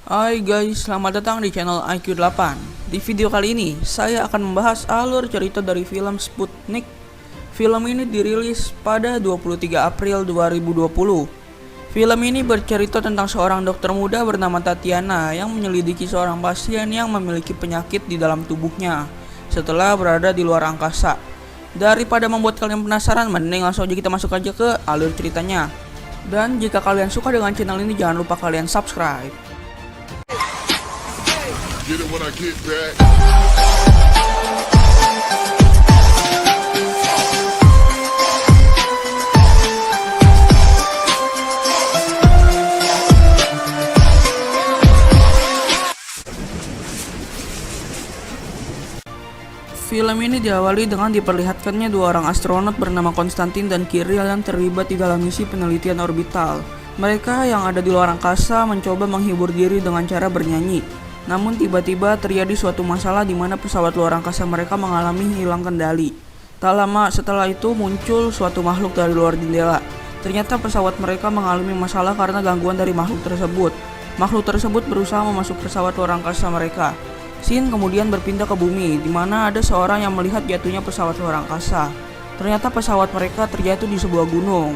Hai guys, selamat datang di channel IQ8. Di video kali ini, saya akan membahas alur cerita dari film Sputnik. Film ini dirilis pada 23 April 2020. Film ini bercerita tentang seorang dokter muda bernama Tatiana yang menyelidiki seorang pasien yang memiliki penyakit di dalam tubuhnya setelah berada di luar angkasa. Daripada membuat kalian penasaran, mending langsung aja kita masuk aja ke alur ceritanya. Dan jika kalian suka dengan channel ini, jangan lupa kalian subscribe. Get it when I get back. Film ini diawali dengan diperlihatkannya dua orang astronot bernama Konstantin dan Kirill yang terlibat di dalam misi penelitian orbital. Mereka yang ada di luar angkasa mencoba menghibur diri dengan cara bernyanyi. Namun tiba-tiba terjadi suatu masalah di mana pesawat luar angkasa mereka mengalami hilang kendali. Tak lama setelah itu muncul suatu makhluk dari luar jendela. Ternyata pesawat mereka mengalami masalah karena gangguan dari makhluk tersebut. Makhluk tersebut berusaha memasuk pesawat luar angkasa mereka. Scene kemudian berpindah ke bumi, di mana ada seorang yang melihat jatuhnya pesawat luar angkasa. Ternyata pesawat mereka terjatuh di sebuah gunung.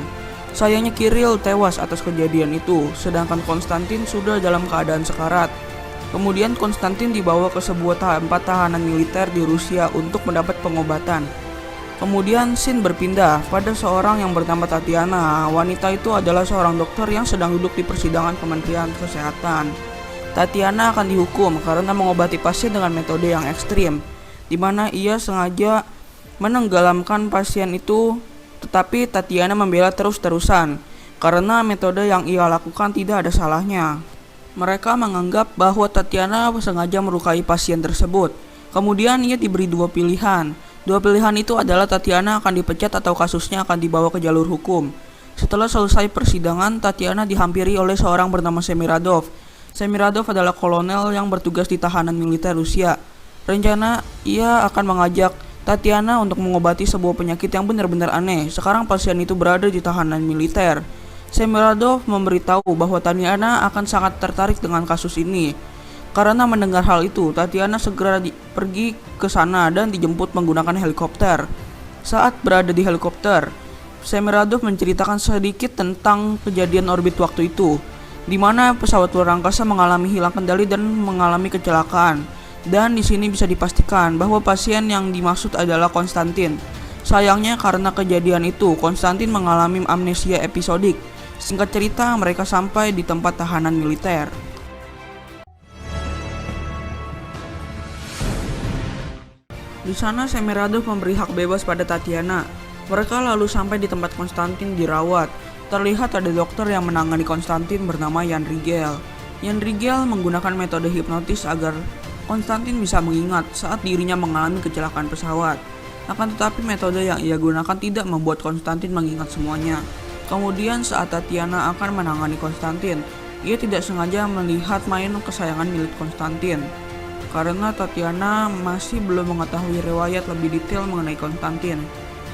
Sayangnya Kirill tewas atas kejadian itu, sedangkan Konstantin sudah dalam keadaan sekarat. Kemudian Konstantin dibawa ke sebuah tempat tahanan militer di Rusia untuk mendapat pengobatan. Kemudian scene berpindah pada seorang yang bernama Tatiana. Wanita itu adalah seorang dokter yang sedang duduk di persidangan Kementerian Kesehatan. Tatiana akan dihukum karena mengobati pasien dengan metode yang ekstrim, di mana ia sengaja menenggelamkan pasien itu, tetapi Tatiana membela terus-terusan karena metode yang ia lakukan tidak ada salahnya. Mereka menganggap bahwa Tatiana sengaja melukai pasien tersebut. Kemudian ia diberi dua pilihan. Dua pilihan itu adalah Tatiana akan dipecat atau kasusnya akan dibawa ke jalur hukum. Setelah selesai persidangan, Tatiana dihampiri oleh seorang bernama Semiradov. Semiradov adalah kolonel yang bertugas di tahanan militer Rusia. Rencana ia akan mengajak Tatiana untuk mengobati sebuah penyakit yang benar-benar aneh. Sekarang pasien itu berada di tahanan militer. Semiradov memberitahu bahwa Tatiana akan sangat tertarik dengan kasus ini. Karena mendengar hal itu, Tatiana segera pergi ke sana dan dijemput menggunakan helikopter. Saat berada di helikopter, Semiradov menceritakan sedikit tentang kejadian orbit waktu itu, di mana pesawat luar angkasa mengalami hilang kendali dan mengalami kecelakaan. Dan di sini bisa dipastikan bahwa pasien yang dimaksud adalah Konstantin. Sayangnya karena kejadian itu, Konstantin mengalami amnesia episodik. Singkat cerita, mereka sampai di tempat tahanan militer. Di sana Semiradov memberi hak bebas pada Tatiana. Mereka lalu sampai di tempat Konstantin dirawat. Terlihat ada dokter yang menangani Konstantin bernama Jan Rigel. Jan Rigel menggunakan metode hipnotis agar Konstantin bisa mengingat saat dirinya mengalami kecelakaan pesawat. Akan tetapi metode yang ia gunakan tidak membuat Konstantin mengingat semuanya. Kemudian saat Tatiana akan menangani Konstantin, ia tidak sengaja melihat mainan kesayangan milik Konstantin. Karena Tatiana masih belum mengetahui riwayat lebih detail mengenai Konstantin,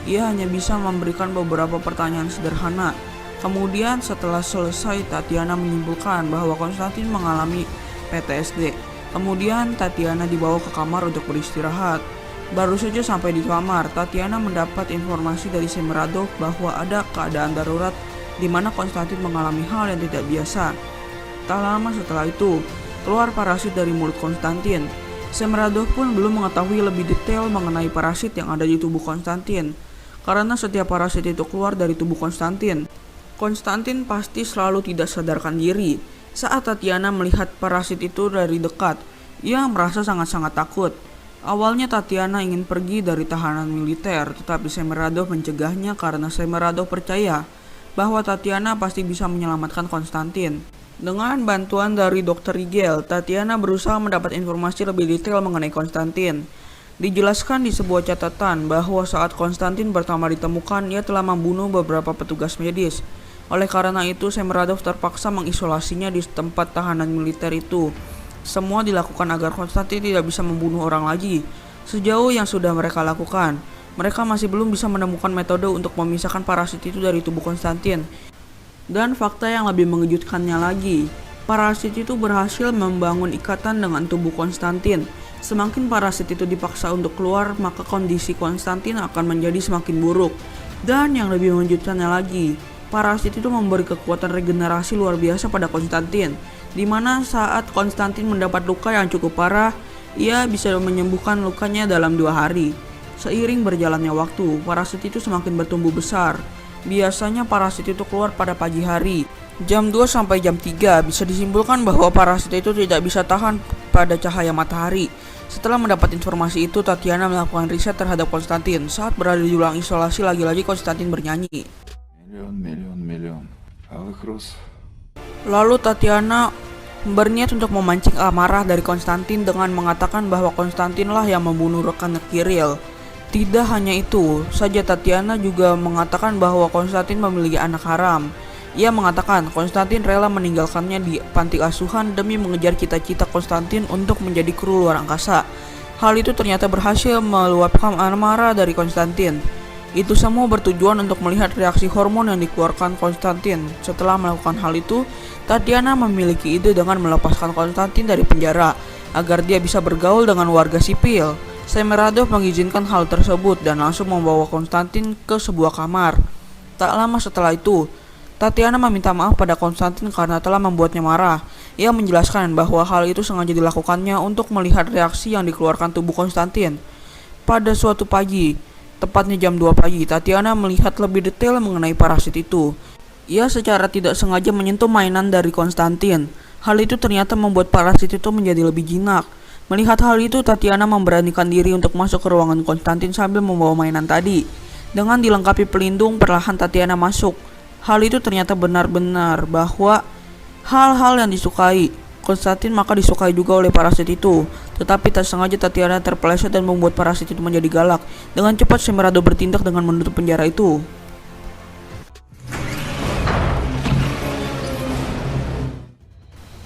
ia hanya bisa memberikan beberapa pertanyaan sederhana. Kemudian setelah selesai, Tatiana menyimpulkan bahwa Konstantin mengalami PTSD. Kemudian Tatiana dibawa ke kamar untuk beristirahat. Baru saja sampai di kamar, Tatiana mendapat informasi dari Semiradov bahwa ada keadaan darurat di mana Konstantin mengalami hal yang tidak biasa. Tak lama setelah itu, keluar parasit dari mulut Konstantin. Semiradov pun belum mengetahui lebih detail mengenai parasit yang ada di tubuh Konstantin. Karena setiap parasit itu keluar dari tubuh Konstantin, Konstantin pasti selalu tidak sadarkan diri. Saat Tatiana melihat parasit itu dari dekat, ia merasa sangat-sangat takut. Awalnya Tatiana ingin pergi dari tahanan militer, tetapi Semiradov mencegahnya karena Semiradov percaya bahwa Tatiana pasti bisa menyelamatkan Konstantin. Dengan bantuan dari Dr. Rigel, Tatiana berusaha mendapat informasi lebih detail mengenai Konstantin. Dijelaskan di sebuah catatan bahwa saat Konstantin pertama ditemukan, ia telah membunuh beberapa petugas medis. Oleh karena itu, Semiradov terpaksa mengisolasinya di tempat tahanan militer itu. Semua dilakukan agar Konstantin tidak bisa membunuh orang lagi. Sejauh yang sudah mereka lakukan, mereka masih belum bisa menemukan metode untuk memisahkan parasit itu dari tubuh Konstantin. Dan fakta yang lebih mengejutkannya lagi, Parasit itu berhasil membangun ikatan dengan tubuh Konstantin. Semakin parasit itu dipaksa untuk keluar, maka kondisi Konstantin akan menjadi semakin buruk. Dan yang lebih mengejutkannya lagi, parasit itu memberi kekuatan regenerasi luar biasa pada Konstantin, di mana saat Konstantin mendapat luka yang cukup parah, ia bisa menyembuhkan lukanya dalam 2 hari. Seiring berjalannya waktu, parasit itu semakin bertumbuh besar. Biasanya parasit itu keluar pada pagi hari, jam 2 sampai jam 3. Bisa disimpulkan bahwa parasit itu tidak bisa tahan pada cahaya matahari. Setelah mendapat informasi itu, Tatiana melakukan riset terhadap Konstantin. Saat berada di ruang isolasi, lagi-lagi Konstantin bernyanyi. Миллион алых роз. Lalu Tatiana berniat untuk memancing amarah dari Konstantin dengan mengatakan bahwa Konstantinlah yang membunuh rekannya Kiril. Tidak hanya itu saja, Tatiana juga mengatakan bahwa Konstantin memiliki anak haram. Ia mengatakan Konstantin rela meninggalkannya di panti asuhan demi mengejar cita-cita Konstantin untuk menjadi kru luar angkasa. Hal itu ternyata berhasil meluapkan amarah dari Konstantin. Itu semua bertujuan untuk melihat reaksi hormon yang dikeluarkan Konstantin. Setelah melakukan hal itu, Tatiana memiliki ide dengan melepaskan Konstantin dari penjara agar dia bisa bergaul dengan warga sipil. Semiradov mengizinkan hal tersebut dan langsung membawa Konstantin ke sebuah kamar. Tak lama setelah itu, Tatiana meminta maaf pada Konstantin karena telah membuatnya marah. Ia menjelaskan bahwa hal itu sengaja dilakukannya untuk melihat reaksi yang dikeluarkan tubuh Konstantin. Pada suatu pagi, tepatnya jam 2 pagi, Tatiana melihat lebih detail mengenai parasit itu. Ia secara tidak sengaja menyentuh mainan dari Konstantin. Hal itu ternyata membuat parasit itu menjadi lebih jinak. Melihat hal itu, Tatiana memberanikan diri untuk masuk ke ruangan Konstantin sambil membawa mainan tadi. Dengan dilengkapi pelindung, perlahan Tatiana masuk. Hal itu ternyata benar-benar bahwa hal-hal yang disukai Konstantin maka disukai juga oleh parasit itu. Tetapi tak sengaja Tatiana terpeleset dan membuat parasit itu menjadi galak. Dengan cepat Semiradov bertindak dengan menutup penjara itu.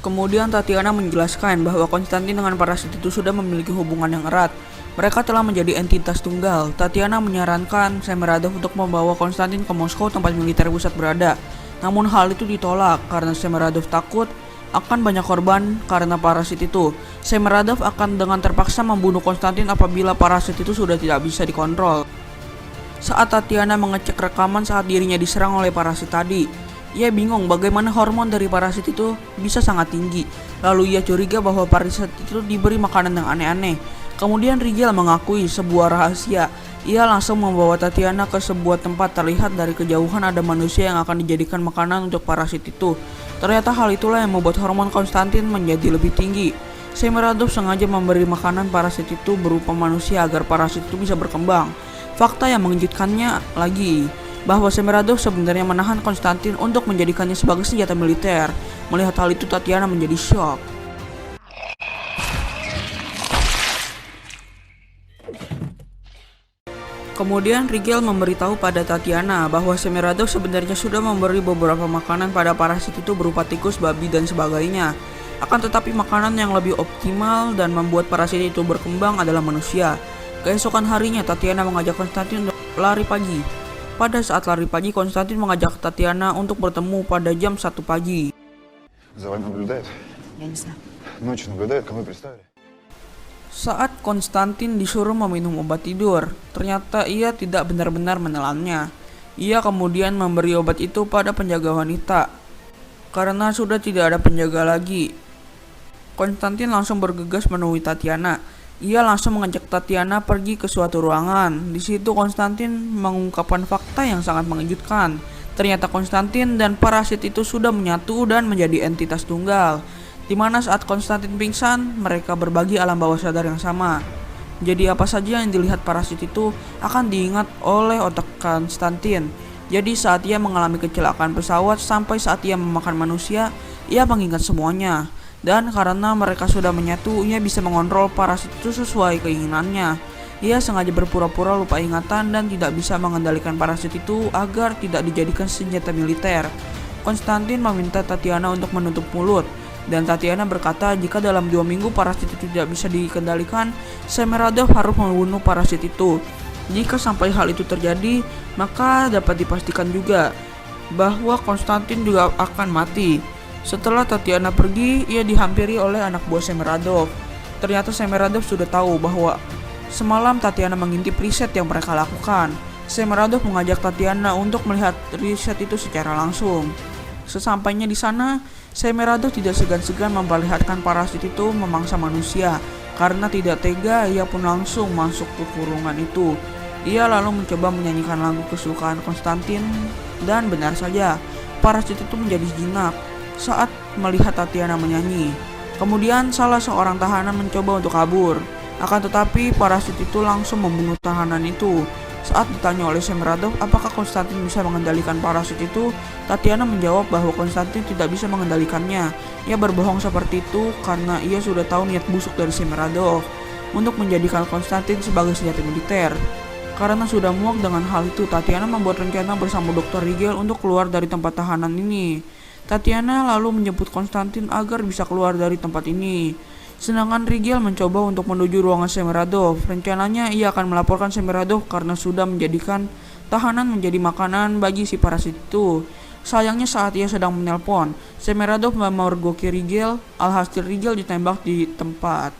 Kemudian Tatiana menjelaskan bahwa Konstantin dengan parasit itu sudah memiliki hubungan yang erat. Mereka telah menjadi entitas tunggal. Tatiana menyarankan Semiradov untuk membawa Konstantin ke Moskow, tempat militer pusat berada. Namun hal itu ditolak karena Semiradov takut akan banyak korban karena parasit itu. Semiradov akan dengan terpaksa membunuh Konstantin apabila parasit itu sudah tidak bisa dikontrol. Saat Tatiana mengecek rekaman saat dirinya diserang oleh parasit tadi, ia bingung bagaimana hormon dari parasit itu bisa sangat tinggi. Lalu ia curiga bahwa parasit itu diberi makanan yang aneh-aneh. Kemudian Rigel mengakui sebuah rahasia. Ia langsung membawa Tatiana ke sebuah tempat. Terlihat dari kejauhan ada manusia yang akan dijadikan makanan untuk parasit itu. Ternyata hal itulah yang membuat hormon Konstantin menjadi lebih tinggi. Semiradov sengaja memberi makanan parasit itu berupa manusia agar parasit itu bisa berkembang. Fakta yang mengejutkannya lagi, bahwa Semiradov sebenarnya menahan Konstantin untuk menjadikannya sebagai senjata militer. Melihat hal itu, Tatiana menjadi shock. Kemudian Rigel memberitahu pada Tatiana bahwa Semiradov sebenarnya sudah memberi beberapa makanan pada parasit itu berupa tikus, babi, dan sebagainya. Akan tetapi makanan yang lebih optimal dan membuat parasit itu berkembang adalah manusia. Keesokan harinya Tatiana mengajak Konstantin untuk lari pagi. Pada saat lari pagi, Konstantin mengajak Tatiana untuk bertemu pada jam 1 pagi. За вами наблюдают? Я не знаю. Ночью наблюдают, кому представили? Saat Konstantin disuruh meminum obat tidur, ternyata ia tidak benar-benar menelannya. Ia kemudian memberi obat itu pada penjaga wanita. Karena sudah tidak ada penjaga lagi, Konstantin langsung bergegas menemui Tatiana. Ia langsung mengajak Tatiana pergi ke suatu ruangan. Di situ Konstantin mengungkapkan fakta yang sangat mengejutkan. Ternyata Konstantin dan parasit itu sudah menyatu dan menjadi entitas tunggal. Di mana saat Konstantin pingsan, mereka berbagi alam bawah sadar yang sama. Jadi apa saja yang dilihat parasit itu akan diingat oleh otak Konstantin. Jadi saat ia mengalami kecelakaan pesawat sampai saat ia memakan manusia, ia mengingat semuanya. Dan karena mereka sudah menyatu, ia bisa mengontrol parasit itu sesuai keinginannya. Ia sengaja berpura-pura lupa ingatan dan tidak bisa mengendalikan parasit itu agar tidak dijadikan senjata militer. Konstantin meminta Tatiana untuk menutup mulut. Dan Tatiana berkata jika dalam 2 minggu parasit itu tidak bisa dikendalikan, Semiradov harus membunuh parasit itu. Jika sampai hal itu terjadi, maka dapat dipastikan juga bahwa Konstantin juga akan mati. Setelah Tatiana pergi, ia dihampiri oleh anak buah Semeradov. Ternyata Semeradov sudah tahu bahwa semalam Tatiana mengintip riset yang mereka lakukan. Semeradov mengajak Tatiana untuk melihat riset itu secara langsung. Sesampainya di sana, Semeradov tidak segan-segan memperlihatkan parasit itu memangsa manusia. Karena tidak tega, ia pun langsung masuk ke kurungan itu. Ia lalu mencoba menyanyikan lagu kesukaan Konstantin, dan benar saja, parasit itu menjadi jinak saat melihat Tatiana menyanyi. Kemudian salah seorang tahanan mencoba untuk kabur. Akan tetapi parasit itu langsung membunuh tahanan itu. Saat ditanya oleh Semeradov apakah Konstantin bisa mengendalikan parasit itu, Tatiana menjawab bahwa Konstantin tidak bisa mengendalikannya. Ia berbohong seperti itu karena ia sudah tahu niat busuk dari Semeradov untuk menjadikan Konstantin sebagai senjata militer. Karena sudah muak dengan hal itu, Tatiana membuat rencana bersama Dr. Rigel untuk keluar dari tempat tahanan ini. Tatiana lalu menjemput Konstantin agar bisa keluar dari tempat ini. Sedangkan Rigel mencoba untuk menuju ruangan Semeradov. Rencananya ia akan melaporkan Semeradov karena sudah menjadikan tahanan menjadi makanan bagi si parasit itu. Sayangnya saat ia sedang menelpon, Semeradov memergoki Rigel, alhasil Rigel ditembak di tempat.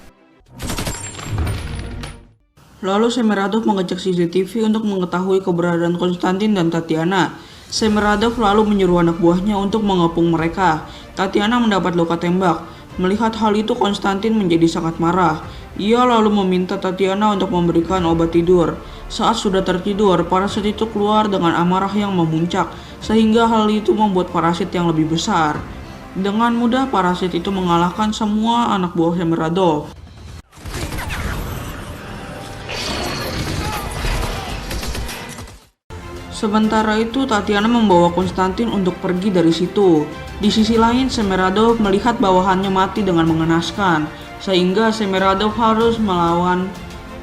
Lalu Semeradov mengecek CCTV untuk mengetahui keberadaan Konstantin dan Tatiana. Semeradov lalu menyuruh anak buahnya untuk mengepung mereka. Tatiana mendapat luka tembak. Melihat hal itu, Konstantin menjadi sangat marah. Ia lalu meminta Tatiana untuk memberikan obat tidur. Saat sudah tertidur, parasit itu keluar dengan amarah yang memuncak, sehingga hal itu membuat parasit yang lebih besar. Dengan mudah, parasit itu mengalahkan semua anak buah Semeradov. Sementara itu, Tatiana membawa Konstantin untuk pergi dari situ. Di sisi lain, Semeradov melihat bawahannya mati dengan mengenaskan, sehingga Semeradov harus melawan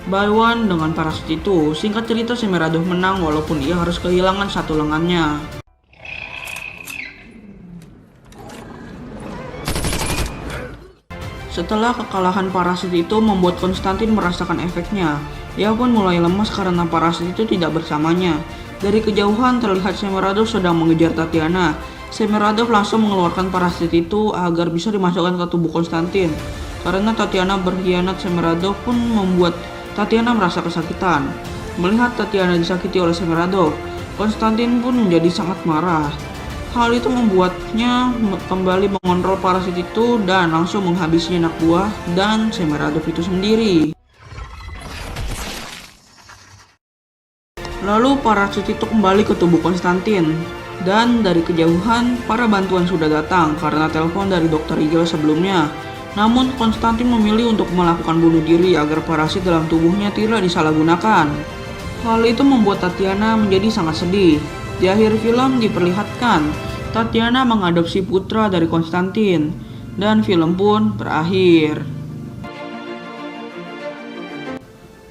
Baywan dengan parasit itu. Singkat cerita, Semeradov menang walaupun ia harus kehilangan satu lengannya. Setelah kekalahan parasit itu membuat Konstantin merasakan efeknya. Ia pun mulai lemas karena parasit itu tidak bersamanya. Dari kejauhan terlihat Semeradov sedang mengejar Tatiana. Semeradov langsung mengeluarkan parasit itu agar bisa dimasukkan ke tubuh Konstantin. Karena Tatiana berkhianat, Semeradov pun membuat Tatiana merasa kesakitan. Melihat Tatiana disakiti oleh Semeradov, Konstantin pun menjadi sangat marah. Hal itu membuatnya kembali mengontrol parasit itu dan langsung menghabisi anak buah dan Semeradov itu sendiri. Lalu parasit itu kembali ke tubuh Konstantin. Dan dari kejauhan, para bantuan sudah datang karena telepon dari Dr. Rigel sebelumnya. Namun Konstantin memilih untuk melakukan bunuh diri agar parasit dalam tubuhnya tidak disalahgunakan. Hal itu membuat Tatiana menjadi sangat sedih. Di akhir film diperlihatkan Tatiana mengadopsi putra dari Konstantin. Dan film pun berakhir.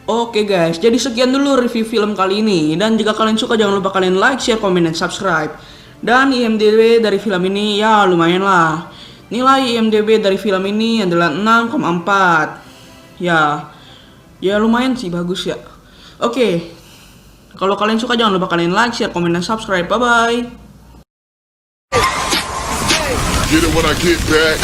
Oke guys, jadi sekian dulu review film kali ini. Dan jika kalian suka jangan lupa kalian like, share, komen, dan subscribe. Dan IMDb dari film ini ya lumayan lah. Nilai IMDb dari film ini adalah 6,4. Ya lumayan sih, bagus ya. Oke, kalau kalian suka jangan lupa kalian like, share, komen, dan subscribe. Bye bye. Get it when I get back.